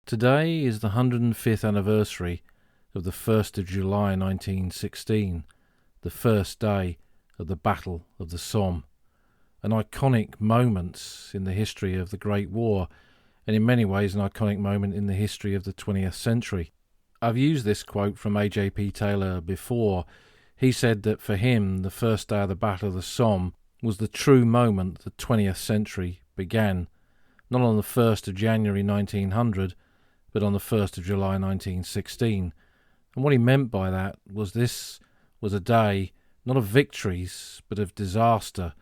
Today is the 105th anniversary of the 1st of July 1916, the first day of the Battle of the Somme, an iconic moment in the history of the Great War, and in many ways an iconic moment in the history of the 20th century. I've used this quote from A.J.P. Taylor before. He said that for him, the first day of the Battle of the Somme was the true moment the 20th century began, not on the 1st of January 1900, but on the 1st of July 1916. And what he meant by that was this was a day not of victories, but of disaster,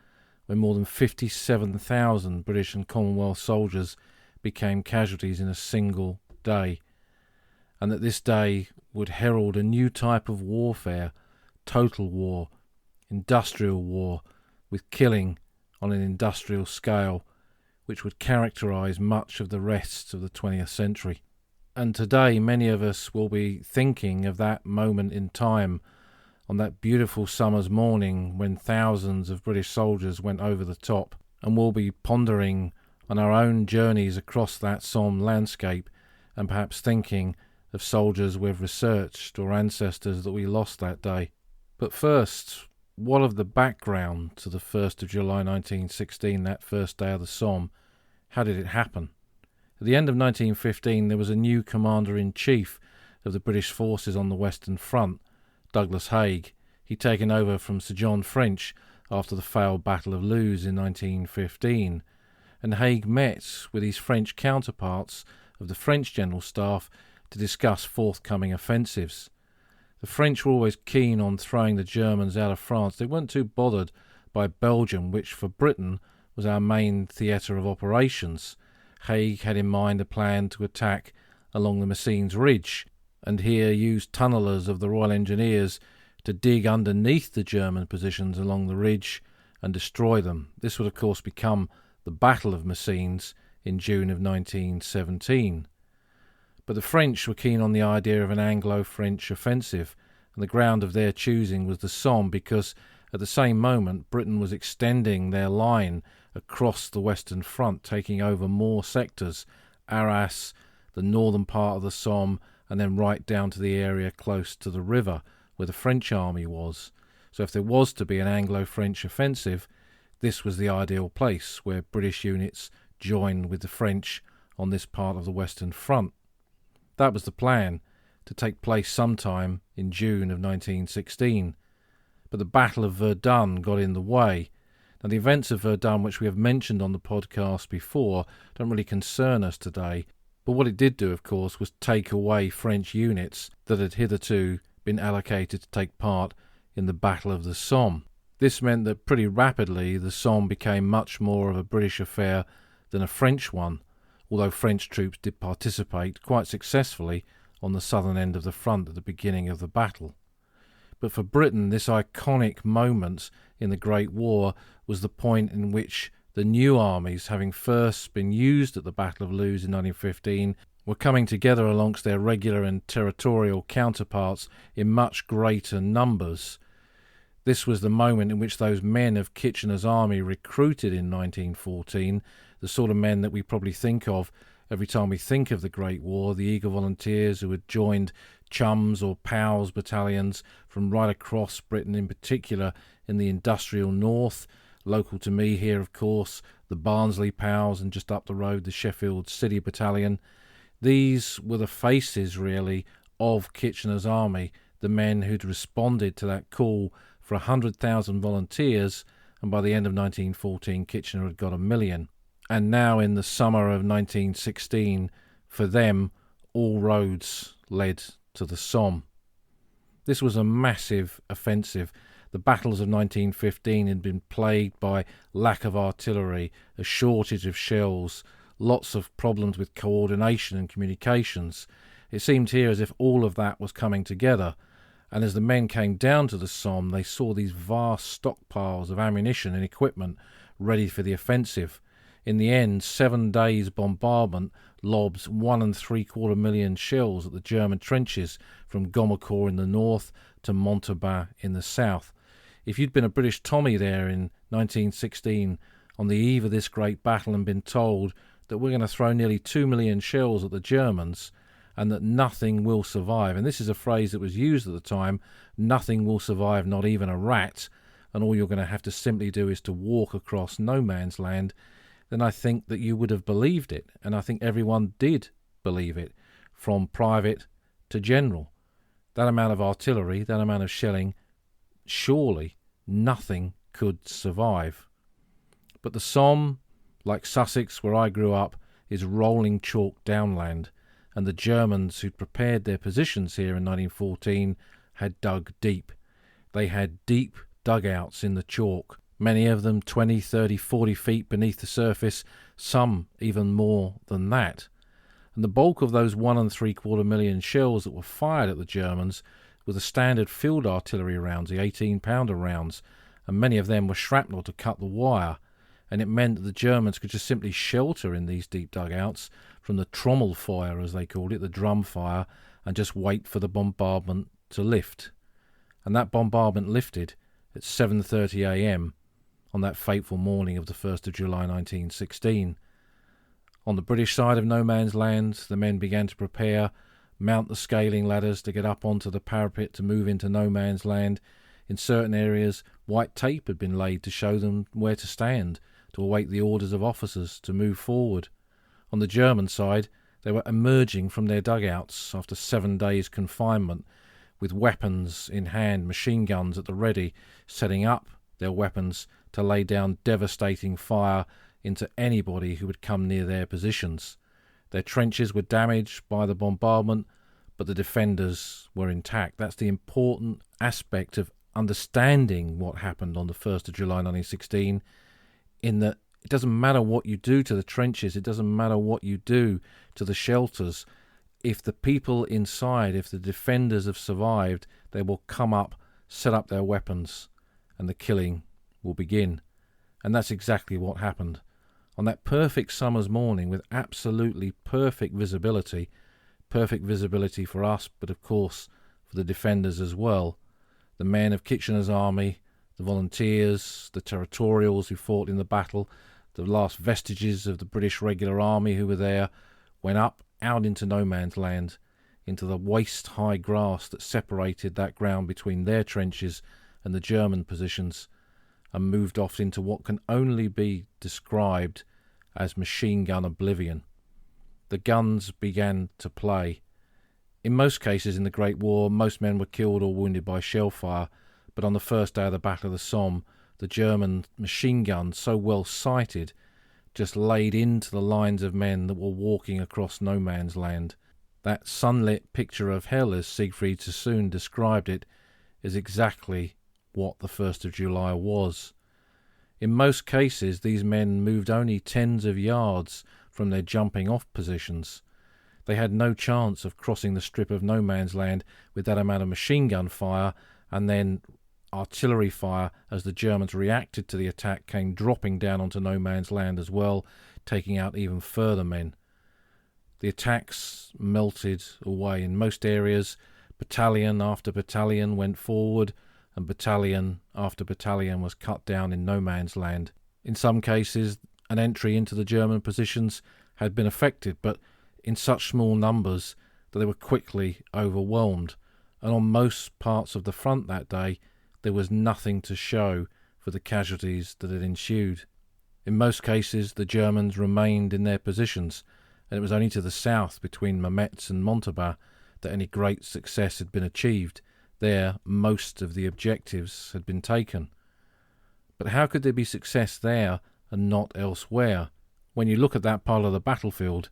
when more than 57,000 British and Commonwealth soldiers became casualties in a single day, and that this day would herald a new type of warfare, total war, industrial war, with killing on an industrial scale, which would characterise much of the rest of the 20th century. And today many of us will be thinking of that moment in time, on that beautiful summer's morning when thousands of British soldiers went over the top, and we'll be pondering on our own journeys across that Somme landscape, and perhaps thinking of soldiers we've researched or ancestors that we lost that day. But first, what of the background to the 1st of July 1916, that first day of the Somme? How did it happen? At the end of 1915, there was a new commander-in-chief of the British forces on the Western Front, Douglas Haig. He'd taken over from Sir John French after the failed Battle of Loos in 1915, and Haig met with his French counterparts of the French General Staff to discuss forthcoming offensives. The French were always keen on throwing the Germans out of France. They weren't too bothered by Belgium, which for Britain was our main theatre of operations. Haig had in mind a plan to attack along the Messines Ridge, and here used tunnellers of the Royal Engineers to dig underneath the German positions along the ridge and destroy them. This would of course become the Battle of Messines in June of 1917. But the French were keen on the idea of an Anglo-French offensive, and the ground of their choosing was the Somme, because at the same moment Britain was extending their line across the Western Front, taking over more sectors, Arras, the northern part of the Somme, and then right down to the area close to the river where the French army was. So if there was to be an Anglo-French offensive, this was the ideal place where British units joined with the French on this part of the Western Front. That was the plan, to take place sometime in June of 1916. But the Battle of Verdun got in the way. Now, the events of Verdun, which we have mentioned on the podcast before, don't really concern us today. But what it did do, of course, was take away French units that had hitherto been allocated to take part in the Battle of the Somme. This meant that pretty rapidly the Somme became much more of a British affair than a French one, although French troops did participate quite successfully on the southern end of the front at the beginning of the battle. But for Britain, this iconic moment in the Great War was the point in which the new armies, having first been used at the Battle of Loos in 1915, were coming together amongst their regular and territorial counterparts in much greater numbers. This was the moment in which those men of Kitchener's army recruited in 1914, the sort of men that we probably think of every time we think of the Great War, the eager volunteers who had joined Chums or Pals battalions from right across Britain, in particular in the industrial north. Local to me here, of course, the Barnsley Pals, and just up the road the Sheffield City Battalion. These were the faces, really, of Kitchener's army, the men who'd responded to that call for 100,000 volunteers, and by the end of 1914 Kitchener had got 1 million. And now in the summer of 1916, for them, all roads led to the Somme. This was a massive offensive. The battles of 1915 had been plagued by lack of artillery, a shortage of shells, lots of problems with coordination and communications. It seemed here as if all of that was coming together, and as the men came down to the Somme, they saw these vast stockpiles of ammunition and equipment ready for the offensive. In the end, 7 days' bombardment lobbed 1.75 million shells at the German trenches from Gommecourt in the north to Montauban in the south. If you'd been a British Tommy there in 1916 on the eve of this great battle and been told that we're going to throw nearly 2 million shells at the Germans and that nothing will survive. And this is a phrase that was used at the time: nothing will survive, not even a rat, and all you're going to have to simply do is to walk across no man's land. Then I think that you would have believed it, and I think everyone did believe it, from private to general. That amount of artillery, that amount of shelling, surely nothing could survive. But the Somme, like Sussex, where I grew up, is rolling chalk downland, and the Germans who'd prepared their positions here in 1914 had dug deep. They had deep dugouts in the chalk, many of them 20, 30, 40 feet beneath the surface, some even more than that. And the bulk of those 1 3/4 million shells that were fired at the Germans were the standard field artillery rounds, the 18-pounder rounds, and many of them were shrapnel to cut the wire, and it meant that the Germans could just simply shelter in these deep dugouts from the Trommelfeuer, as they called it, the drum fire, and just wait for the bombardment to lift. And that bombardment lifted at 7:30 a.m. on that fateful morning of the 1st of July 1916. On the British side of no man's land, the men began to prepare, mount the scaling ladders to get up onto the parapet to move into no man's land. In certain areas, white tape had been laid to show them where to stand, to await the orders of officers to move forward. On the German side, they were emerging from their dugouts after 7 days' confinement, with weapons in hand, machine guns at the ready, setting up their weapons to lay down devastating fire into anybody who would come near their positions. Their trenches were damaged by the bombardment, but the defenders were intact. That's the important aspect of understanding what happened on the 1st of July 1916, in that it doesn't matter what you do to the trenches, it doesn't matter what you do to the shelters. If the people inside, if the defenders have survived, they will come up, set up their weapons, and the killing will begin. And that's exactly what happened. On that perfect summer's morning, with absolutely perfect visibility for us, but of course for the defenders as well, the men of Kitchener's army, the volunteers, the territorials who fought in the battle, the last vestiges of the British regular army who were there, went up, out into no man's land, into the waist-high grass that separated that ground between their trenches and the German positions, and moved off into what can only be described as machine gun oblivion. The guns began to play. In most cases in the Great War, most men were killed or wounded by shell fire, but on the first day of the Battle of the Somme, the German machine guns, so well sighted, just laid into the lines of men that were walking across no man's land. That sunlit picture of hell, as Siegfried Sassoon described it, is exactly what the 1st of July was. In most cases, these men moved only tens of yards from their jumping off positions. They had no chance of crossing the strip of no man's land with that amount of machine gun fire, and then artillery fire as the Germans reacted to the attack came dropping down onto no man's land as well, taking out even further men. The attacks melted away. In most areas, battalion after battalion went forward, and battalion after battalion was cut down in no man's land. In some cases, an entry into the German positions had been effected, but in such small numbers that they were quickly overwhelmed, and on most parts of the front that day there was nothing to show for the casualties that had ensued. In most cases the Germans remained in their positions, and it was only to the south between Mametz and Montauban that any great success had been achieved. There most of the objectives had been taken. But how could there be success there and not elsewhere? When you look at that part of the battlefield,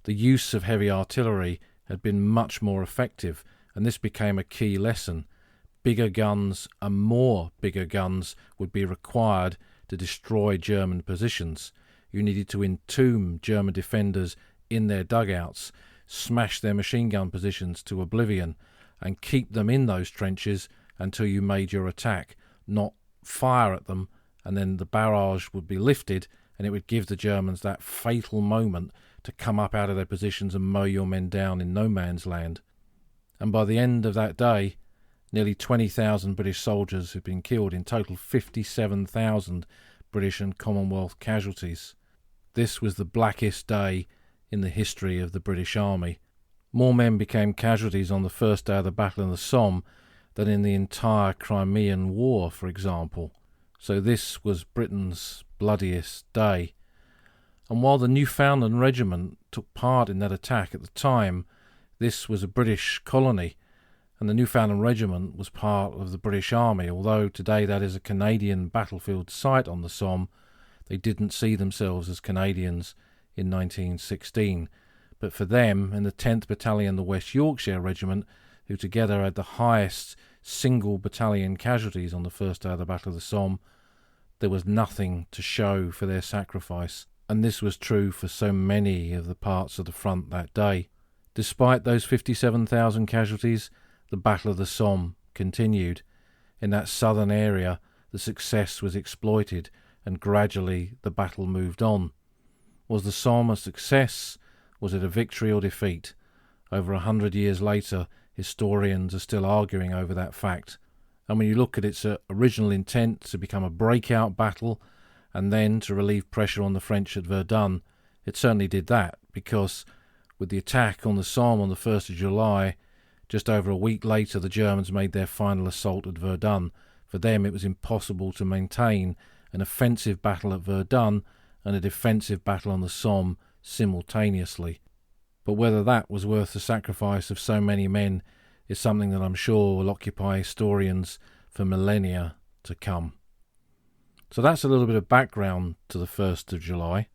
the use of heavy artillery had been much more effective, and this became a key lesson. Bigger guns and more bigger guns would be required to destroy German positions. You needed to entomb German defenders in their dugouts, smash their machine gun positions to oblivion, and keep them in those trenches until you made your attack, not fire at them, and then the barrage would be lifted, and it would give the Germans that fatal moment to come up out of their positions and mow your men down in no man's land. And by the end of that day, nearly 20,000 British soldiers had been killed, in total 57,000 British and Commonwealth casualties. This was the blackest day in the history of the British Army. More men became casualties on the first day of the Battle of the Somme than in the entire Crimean War, for example. So this was Britain's bloodiest day. And while the Newfoundland Regiment took part in that attack at the time, this was a British colony, and the Newfoundland Regiment was part of the British Army. Although today that is a Canadian battlefield site on the Somme, they didn't see themselves as Canadians in 1916. But for them and the 10th Battalion, the West Yorkshire Regiment, who together had the highest single battalion casualties on the first day of the Battle of the Somme, there was nothing to show for their sacrifice. And this was true for so many of the parts of the front that day. Despite those 57,000 casualties, the Battle of the Somme continued. In that southern area, the success was exploited, and gradually the battle moved on. Was the Somme a success? Was it a victory or defeat? Over 100 years later, historians are still arguing over that fact. And when you look at its original intent to become a breakout battle and then to relieve pressure on the French at Verdun, it certainly did that, because with the attack on the Somme on the 1st of July, just over a week later the Germans made their final assault at Verdun. For them it was impossible to maintain an offensive battle at Verdun and a defensive battle on the Somme simultaneously. But whether that was worth the sacrifice of so many men is something that I'm sure will occupy historians for millennia to come. So that's a little bit of background to the 1st of July.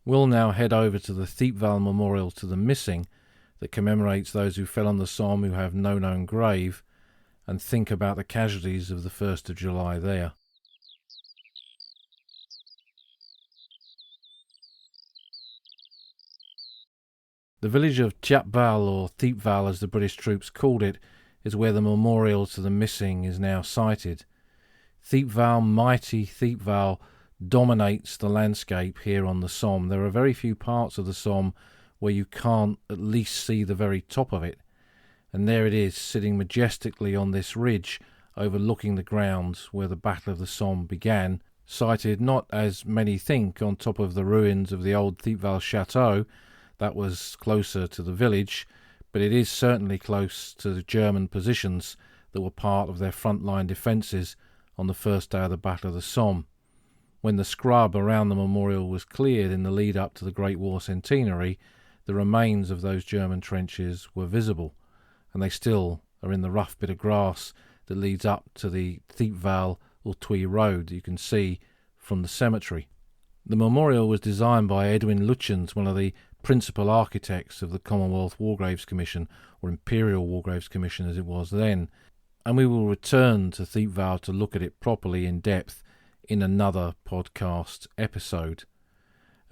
We'll now head over to the Thiepval Memorial to the Missing that commemorates those who fell on the Somme who have no known grave, and think about the casualties of the 1st of July there. The village of Thiepval, or Thiepval as the British troops called it, is where the memorial to the missing is now sited. Thiepval, mighty Thiepval, dominates the landscape here on the Somme. There are very few parts of the Somme where you can't at least see the very top of it. And there it is, sitting majestically on this ridge, overlooking the grounds where the Battle of the Somme began, sited not, as many think, on top of the ruins of the old Thiepval Chateau. That was closer to the village, but it is certainly close to the German positions that were part of their frontline defences on the first day of the Battle of the Somme. When the scrub around the memorial was cleared in the lead up to the Great War centenary, the remains of those German trenches were visible, and they still are in the rough bit of grass that leads up to the Thiepval or Twee Road that you can see from the cemetery. The memorial was designed by Edwin Lutyens, one of the principal architects of the Commonwealth War Graves Commission, or Imperial War Graves Commission as it was then, and we will return to Thiepval to look at it properly in depth in another podcast episode.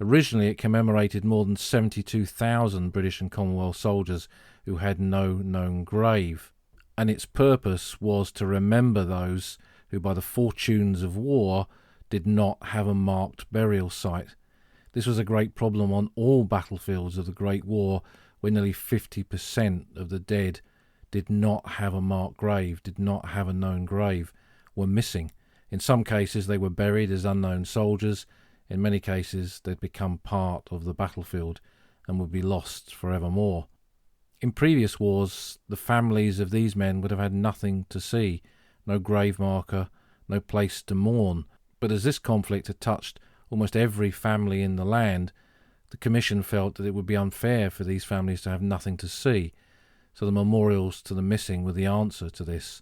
Originally it commemorated more than 72,000 British and Commonwealth soldiers who had no known grave, and its purpose was to remember those who by the fortunes of war did not have a marked burial site. This was a great problem on all battlefields of the Great War, where nearly 50% of the dead did not have a marked grave, did not have a known grave, were missing. In some cases they were buried as unknown soldiers. In many cases they'd become part of the battlefield and would be lost forevermore. In previous wars, the families of these men would have had nothing to see, no grave marker, no place to mourn. But as this conflict had touched almost every family in the land, the Commission felt that it would be unfair for these families to have nothing to see. So the memorials to the missing were the answer to this,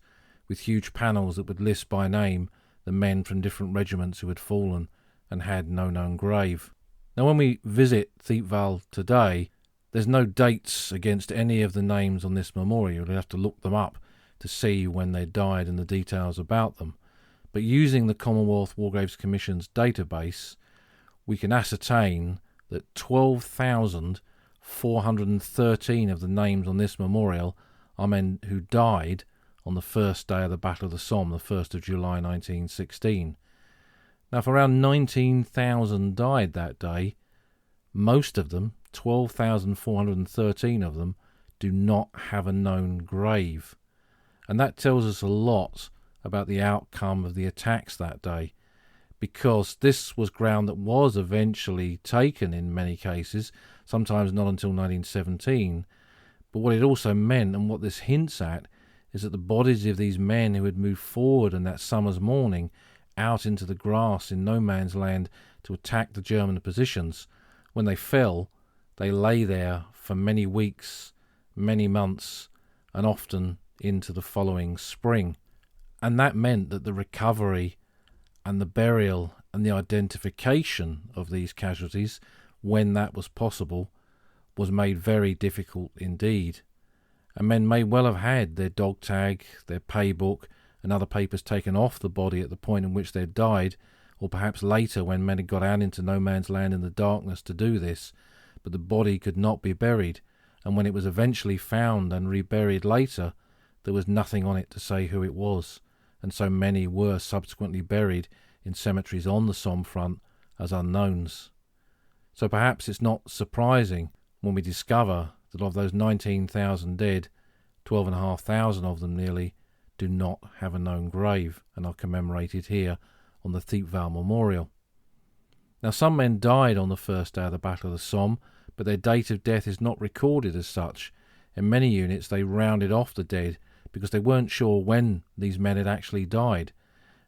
with huge panels that would list by name the men from different regiments who had fallen and had no known grave. Now when we visit Thiepval today, there's no dates against any of the names on this memorial. You have to look them up to see when they died and the details about them. But using the Commonwealth War Graves Commission's database, we can ascertain that 12,413 of the names on this memorial are men who died on the first day of the Battle of the Somme, the 1st of July 1916. Now, if around 19,000 died that day, most of them, 12,413 of them, do not have a known grave. And that tells us a lot about the outcome of the attacks that day, because this was ground that was eventually taken in many cases, sometimes not until 1917. But what it also meant, and what this hints at, is that the bodies of these men who had moved forward on that summer's morning out into the grass in no man's land to attack the German positions, when they fell, they lay there for many weeks, many months, and often into the following spring. And that meant that the recovery and the burial and the identification of these casualties, when that was possible, was made very difficult indeed. And men may well have had their dog tag, their pay book, and other papers taken off the body at the point in which they had died, or perhaps later when men had got out into no man's land in the darkness to do this, but the body could not be buried, and when it was eventually found and reburied later, there was nothing on it to say who it was, and so many were subsequently buried in cemeteries on the Somme front as unknowns. So perhaps it's not surprising when we discover that of those 19,000 dead, 12,500 of them nearly do not have a known grave and are commemorated here on the Thiepval Memorial. Now, some men died on the first day of the Battle of the Somme, but their date of death is not recorded as such. In many units they rounded off the dead because they weren't sure when these men had actually died,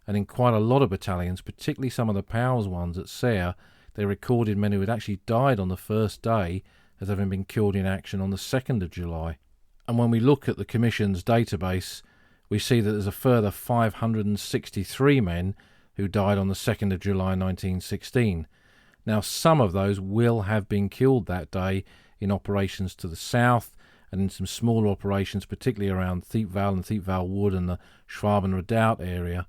and in quite a lot of battalions, particularly some of the POWs ones at Serre, they recorded men who had actually died on the first day as having been killed in action on the 2nd of July. And when we look at the Commission's database, we see that there's a further 563 men who died on the 2nd of July 1916. Now, some of those will have been killed that day in operations to the south and in some smaller operations, particularly around Thiepval and Thiepval Wood and the Schwaben Redoubt area,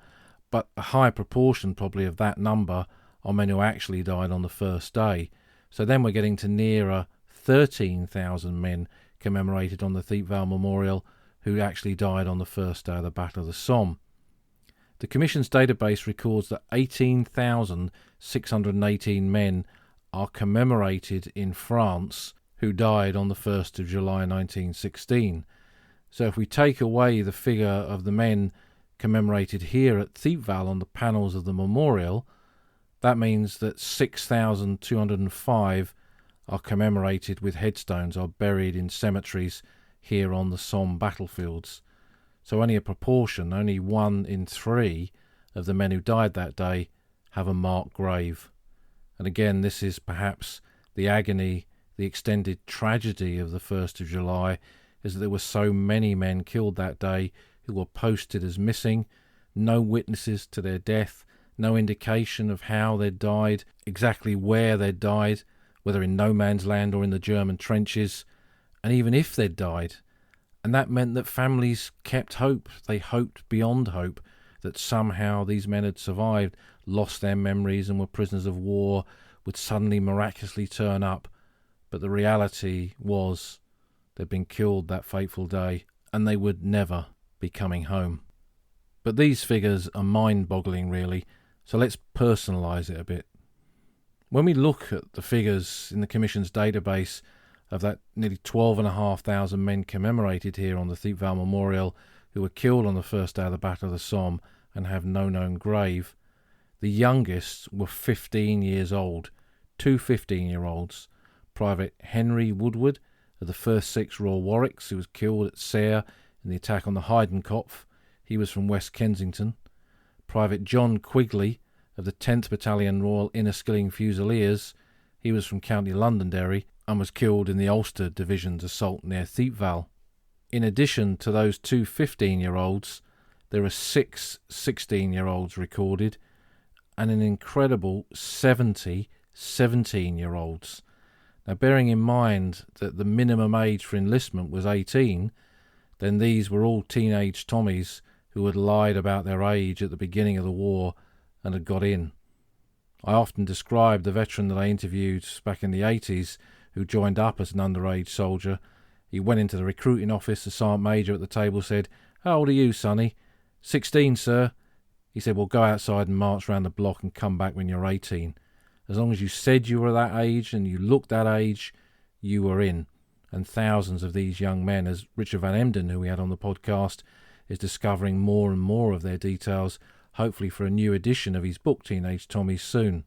but a high proportion probably of that number are men who actually died on the first day. So then we're getting to nearer 13,000 men commemorated on the Thiepval Memorial who actually died on the first day of the Battle of the Somme. The Commission's database records that 18,618 men are commemorated in France who died on the 1st of July 1916. So if we take away the figure of the men commemorated here at Thiepval on the panels of the memorial, that means that 6,205 are commemorated with headstones, are buried in cemeteries here on the Somme battlefields. So only a proportion, only 1 in 3 of the men who died that day have a marked grave. And again, this is perhaps the agony, the extended tragedy of the 1st of July, is that there were so many men killed that day who were posted as missing, no witnesses to their death, no indication of how they died, exactly where they died, whether in no man's land or in the German trenches, and even if they'd died. And that meant that families kept hope. They hoped beyond hope that somehow these men had survived, lost their memories and were prisoners of war, would suddenly miraculously turn up. But the reality was they'd been killed that fateful day and they would never be coming home. But these figures are mind-boggling really, so let's personalise it a bit. When we look at the figures in the Commission's database of that nearly 12,500 men commemorated here on the Thiepval Memorial who were killed on the first day of the Battle of the Somme and have no known grave, the youngest were 15 years old, 2 15-year-olds, Private Henry Woodward of the 1st 6 Royal Warwicks, who was killed at Serre in the attack on the Heidenkopf. He was from West Kensington. Private John Quigley of the 10th Battalion Royal Inniskilling Fusiliers, he was from County Londonderry and was killed in the Ulster Division's assault near Thiepval. In addition to those 2 15-year-olds, there are 6 16-year-olds recorded and an incredible 70 17-year-olds. Now, bearing in mind that the minimum age for enlistment was 18, then these were all teenage Tommies who had lied about their age at the beginning of the war and had got in. I often describe the veteran that I interviewed back in the 80s who joined up as an underage soldier. He went into the recruiting office. The sergeant major at the table said, "How old are you, sonny?" 16, sir. He said, "Well, go outside and march round the block and come back when you're 18. As long as you said you were that age and you looked that age, you were in." And thousands of these young men, as Richard Van Emden, who we had on the podcast, is discovering more and more of their details, hopefully for a new edition of his book Teenage Tommy soon.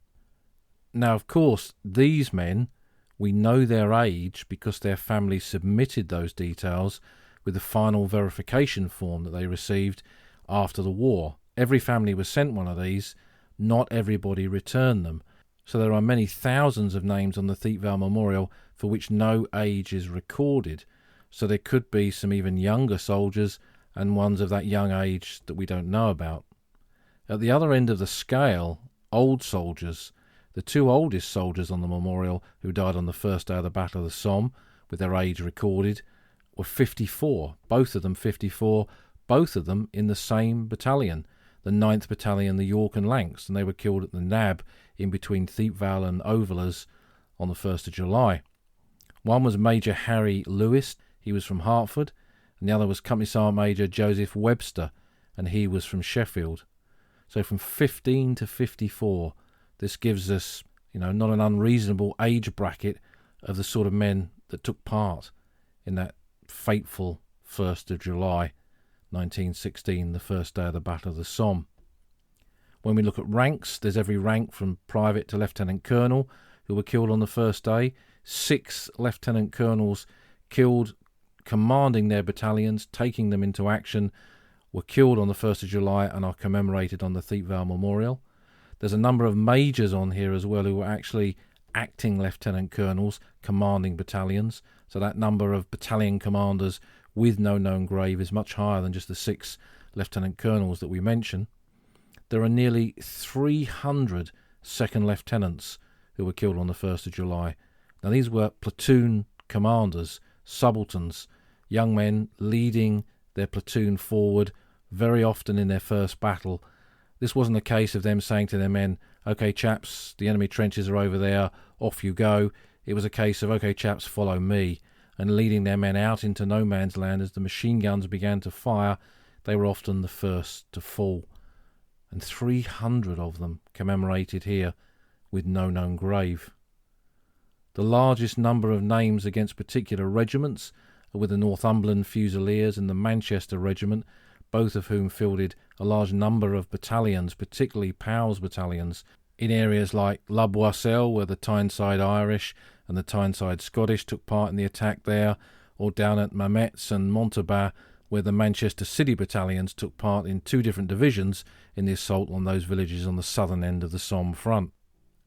Now, of course, these men, we know their age because their families submitted those details with the final verification form that they received after the war. Every family was sent one of these, not everybody returned them. So there are many thousands of names on the Thiepval Memorial for which no age is recorded. So there could be some even younger soldiers and ones of that young age that we don't know about. At the other end of the scale, old soldiers. The two oldest soldiers on the memorial who died on the first day of the Battle of the Somme, with their age recorded, were 54, both of them 54, both of them in the same battalion, the 9th Battalion, the York and Lancs, and they were killed at the Nab in between Thiepval and Overlers on the 1st of July. One was Major Harry Lewis, he was from Hertford, and the other was Company Sergeant Major Joseph Webster, and he was from Sheffield. So from 15 to 54, this gives us, not an unreasonable age bracket of the sort of men that took part in that fateful 1st of July 1916, the first day of the Battle of the Somme. When we look at ranks, there's every rank from private to lieutenant colonel who were killed on the first day. 6 lieutenant colonels killed commanding their battalions, taking them into action, were killed on the 1st of July and are commemorated on the Thiepval Memorial. There's a number of majors on here as well who were actually acting lieutenant colonels commanding battalions. So that number of battalion commanders with no known grave is much higher than just the 6 lieutenant colonels that we mention. There are nearly 300 second lieutenants who were killed on the 1st of July. Now these were platoon commanders, subalterns, young men leading their platoon forward, very often in their first battle. This wasn't a case of them saying to their men, "Okay, chaps, the enemy trenches are over there, off you go." It was a case of, "Okay, chaps, follow me," and leading their men out into no man's land. As the machine guns began to fire, they were often the first to fall. And 300 of them commemorated here with no known grave. The largest number of names against particular regiments are with the Northumberland Fusiliers and the Manchester Regiment, both of whom fielded a large number of battalions, particularly POWs battalions, in areas like La Boisselle, where the Tyneside Irish and the Tyneside Scottish took part in the attack there, or down at Mametz and Montauban, where the Manchester City battalions took part in 2 different divisions in the assault on those villages on the southern end of the Somme front.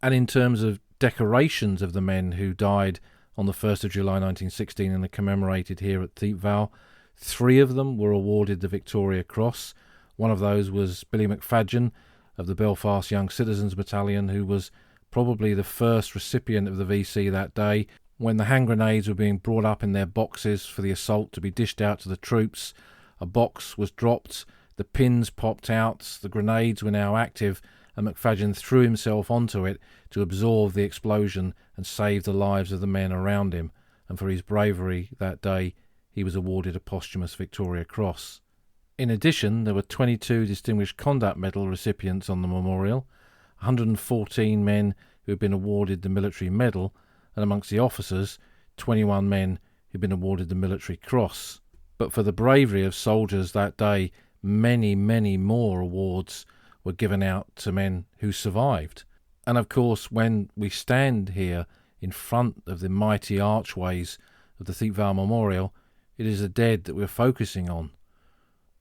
And in terms of decorations of the men who died on the 1st of July 1916 and are commemorated here at Thiepval, 3 of them were awarded the Victoria Cross. One of those was Billy McFadgen of the Belfast Young Citizens Battalion, who was probably the first recipient of the VC that day. When the hand grenades were being brought up in their boxes for the assault to be dished out to the troops, a box was dropped, the pins popped out, the grenades were now active, and McFadgen threw himself onto it to absorb the explosion and save the lives of the men around him. And for his bravery that day, he was awarded a posthumous Victoria Cross. In addition, there were 22 Distinguished Conduct Medal recipients on the memorial, 114 men who had been awarded the Military Medal, and amongst the officers, 21 men who had been awarded the Military Cross. But for the bravery of soldiers that day, many, many more awards were given out to men who survived. And of course, when we stand here in front of the mighty archways of the Thiepval Memorial, it is the dead that we're focusing on.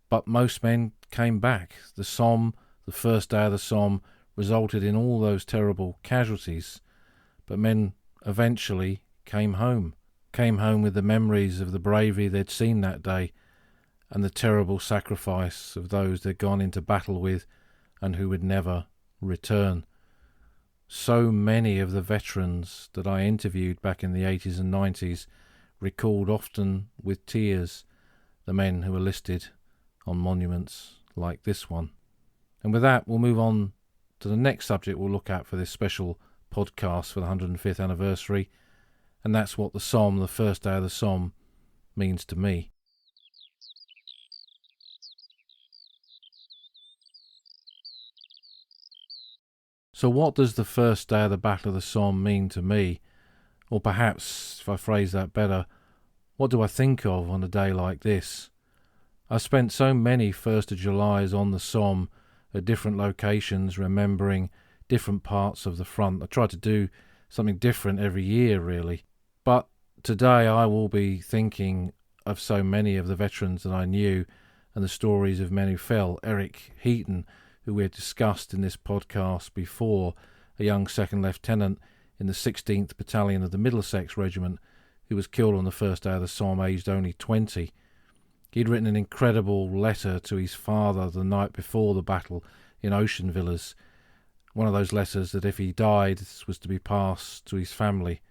But most men came back. The Somme, the first day of the Somme, resulted in all those terrible casualties. But men eventually came home with the memories of the bravery they'd seen that day and the terrible sacrifice of those they'd gone into battle with and who would never return. So many of the veterans that I interviewed back in the 80s and 90s recalled often with tears the men who were listed on monuments like this one. And with that, we'll move on to the next subject we'll look at for this special podcast for the 105th anniversary, and that's what the Somme, the first day of the Somme, means to me. So what does the first day of the Battle of the Somme mean to me? Or perhaps, if I phrase that better, what do I think of on a day like this? I spent so many 1st of Julys on the Somme at different locations, remembering different parts of the front. I try to do something different every year, really. But today I will be thinking of so many of the veterans that I knew and the stories of men who fell. Eric Heaton, who we had discussed in this podcast before, a young second lieutenant in the 16th Battalion of the Middlesex Regiment, who was killed on the first day of the Somme, aged only 20. He'd written an incredible letter to his father the night before the battle in Ocean Villas. One of those letters that if he died was to be passed to his family.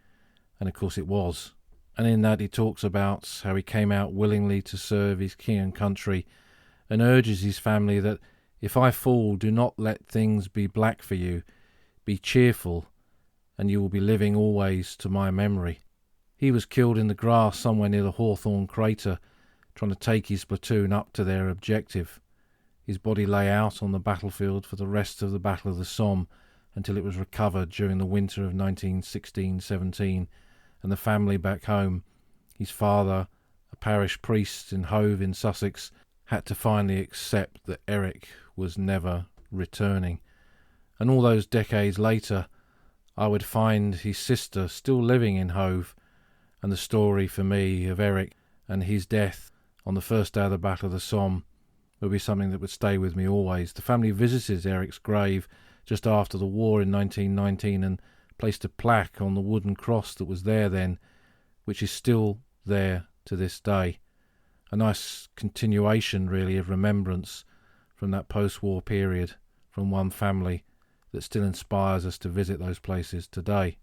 And of course it was. And in that he talks about how he came out willingly to serve his king and country, and urges his family that if I fall, do not let things be black for you. Be cheerful, and you will be living always to my memory. He was killed in the grass somewhere near the Hawthorne crater, trying to take his platoon up to their objective. His body lay out on the battlefield for the rest of the Battle of the Somme until it was recovered during the winter of 1916-17, and the family back home, his father, a parish priest in Hove in Sussex, had to finally accept that Eric was never returning. And all those decades later, I would find his sister still living in Hove, and the story for me of Eric and his death on the first day of the Battle of the Somme would be something that would stay with me always. The family visited Eric's grave just after the war in 1919 and placed a plaque on the wooden cross that was there then, which is still there to this day. A nice continuation, really, of remembrance from that post-war period, from one family, that still inspires us to visit those places today.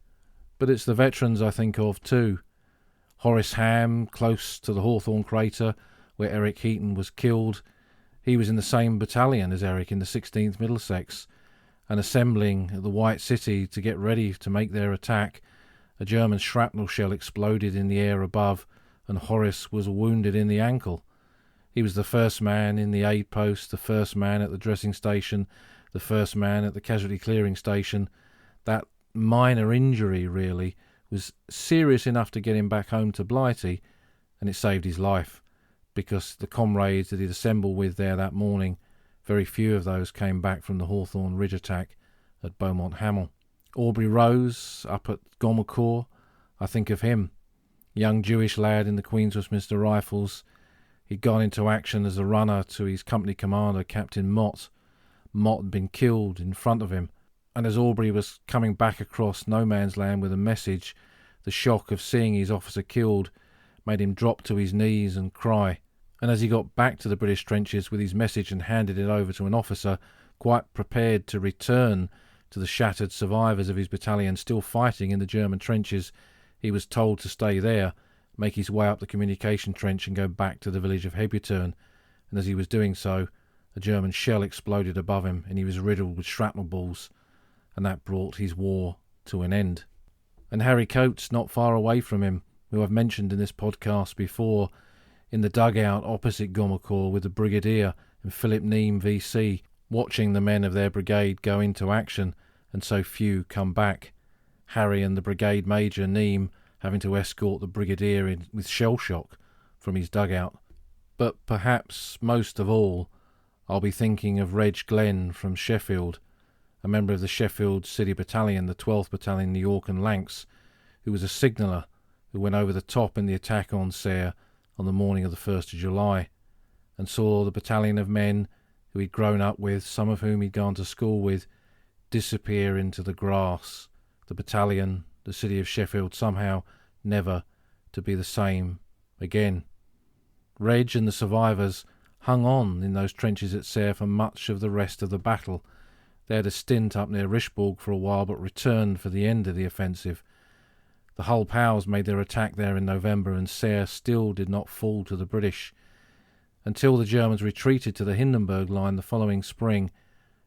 But it's the veterans I think of too. Horace Ham, close to the Hawthorne crater, where Eric Heaton was killed. He was in the same battalion as Eric in the 16th Middlesex, and assembling at the White City to get ready to make their attack, a German shrapnel shell exploded in the air above, and Horace was wounded in the ankle. He was the first man in the aid post, the first man at the dressing station, the first man at the casualty clearing station. That minor injury, really, was serious enough to get him back home to Blighty, and it saved his life, because the comrades that he'd assembled with there that morning, very few of those came back from the Hawthorne Ridge attack at Beaumont Hamel. Aubrey Rose, up at Gomercourt, I think of him. Young Jewish lad in the Queen's Westminster Rifles. He'd gone into action as a runner to his company commander, Captain Mott. Mott had been killed in front of him, and as Aubrey was coming back across no man's land with a message, the shock of seeing his officer killed made him drop to his knees and cry. And as he got back to the British trenches with his message and handed it over to an officer, quite prepared to return to the shattered survivors of his battalion still fighting in the German trenches, he was told to stay there, make his way up the communication trench and go back to the village of Hebuterne. And as he was doing so, a German shell exploded above him and he was riddled with shrapnel balls, and that brought his war to an end. And Harry Coates, not far away from him, who I've mentioned in this podcast before, in the dugout opposite Gomercourt with the Brigadier and Philip Neame VC, watching the men of their brigade go into action and so few come back. Harry and the brigade major, Neame, having to escort the Brigadier with shell shock from his dugout. But perhaps most of all, I'll be thinking of Reg Glenn from Sheffield, a member of the Sheffield City Battalion, the 12th Battalion New York and Lancs, who was a signaller who went over the top in the attack on Serre on the morning of the 1st of July, and saw the battalion of men who he'd grown up with, some of whom he'd gone to school with, disappear into the grass, the battalion, the city of Sheffield, somehow never to be the same again. Reg and the survivors hung on in those trenches at Serre for much of the rest of the battle. They had a stint up near Richbourg for a while, but returned for the end of the offensive. The Hull Pals made their attack there in November, and Serre still did not fall to the British. Until the Germans retreated to the Hindenburg line the following spring,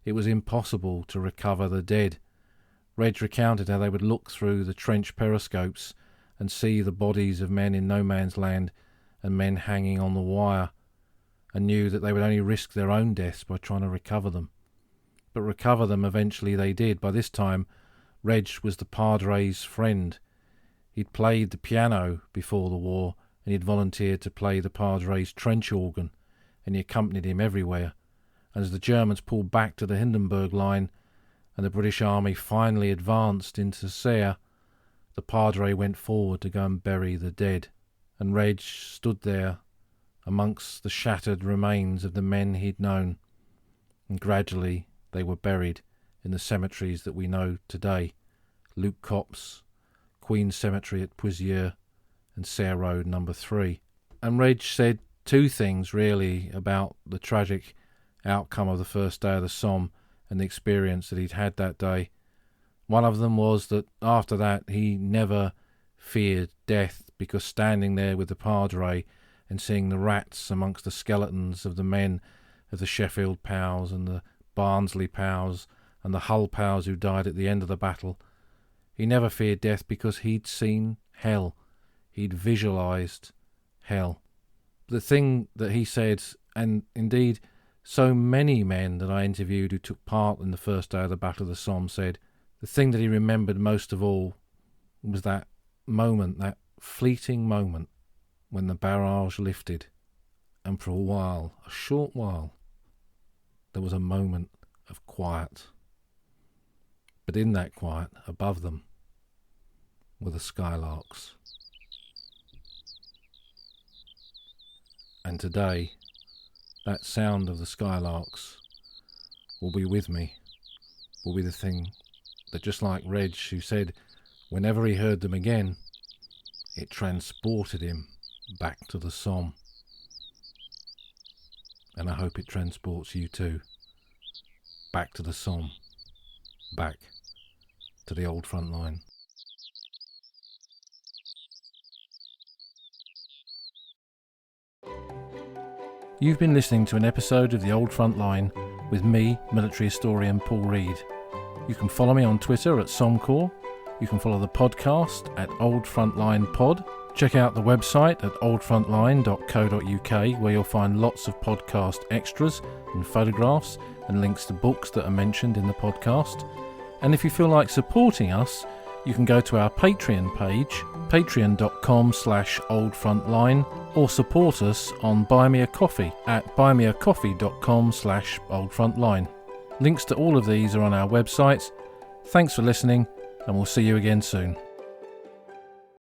it was impossible to recover the dead. Reg recounted how they would look through the trench periscopes and see the bodies of men in no man's land and men hanging on the wire, and knew that they would only risk their own deaths by trying to recover them. But recover them eventually they did. By this time, Reg was the Padre's friend. He'd played the piano before the war, and he'd volunteered to play the Padre's trench organ, and he accompanied him everywhere. and as the Germans pulled back to the Hindenburg Line and the British Army finally advanced into Serre, the Padre went forward to go and bury the dead, and Reg stood there amongst the shattered remains of the men he'd known, and gradually they were buried in the cemeteries that we know today: Luke Copse, Queen's Cemetery at Poisieux, and Serre Road No. 3. And Reg said two things really about the tragic outcome of the first day of the Somme and the experience that he'd had that day. One of them was that after that he never feared death, because standing there with the Padre and seeing the rats amongst the skeletons of the men of the Sheffield POWs and the Barnsley POWs and the Hull POWs who died at the end of the battle, he never feared death because he'd seen hell. He'd visualised hell. The thing that he said, and indeed so many men that I interviewed who took part in the first day of the Battle of the Somme said, the thing that he remembered most of all was that moment, that fleeting moment when the barrage lifted, and for a while, a short while, there was a moment of quiet. But in that quiet, above them, were the skylarks. And today, that sound of the skylarks will be with me, will be the thing that, just like Reg, who said whenever he heard them again, it transported him back to the Somme. And I hope it transports you too, back to the Somme, back to the old front line. You've been listening to an episode of The Old Front Line with me, military historian Paul Reed. You can follow me on Twitter at Somcorps. You can follow the podcast at Old Frontline Pod. Check out the website at oldfrontline.co.uk, where you'll find lots of podcast extras and photographs and links to books that are mentioned in the podcast. And if you feel like supporting us, you can go to our Patreon page, patreon.com/oldfrontline, or support us on Buy Me a Coffee at buymeacoffee.com/oldfrontline. Links to all of these are on our website. Thanks for listening, and we'll see you again soon.